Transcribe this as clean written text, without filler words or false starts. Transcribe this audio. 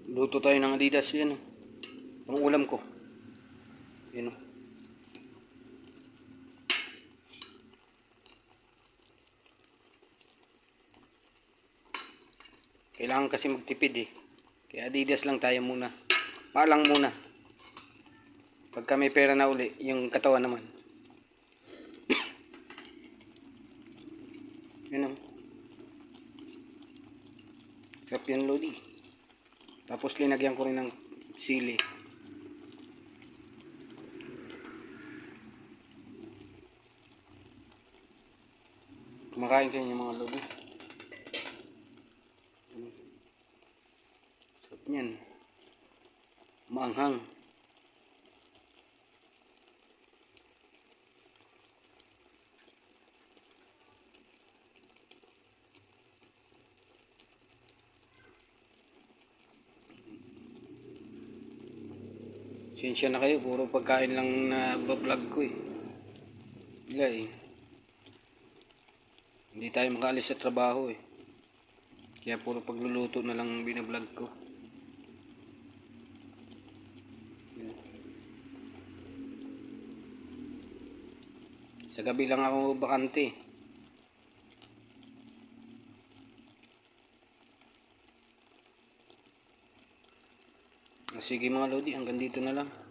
Luto tayo ng Adidas. Yan o. Ang ulam ko. Yan o. Kailangan kasi magtipid eh. Kaya Adidas lang tayo muna. Palang muna. Pagka may pera na uli, yung katawan naman. Yan o. Sarap yan, Lodi. Tapos linagyan ko rin ng sili. Kumakain kayo yung mga Lodi. Sarap niyan. Maanghang. Sensya na kayo, puro pagkain lang na vlog ko eh. Wala eh. Hindi tayo makaalis sa trabaho eh. Kaya puro pagluluto na lang binablog ko. Sa gabi lang ako bakante. Sige mga Lodi, hanggang dito na lang.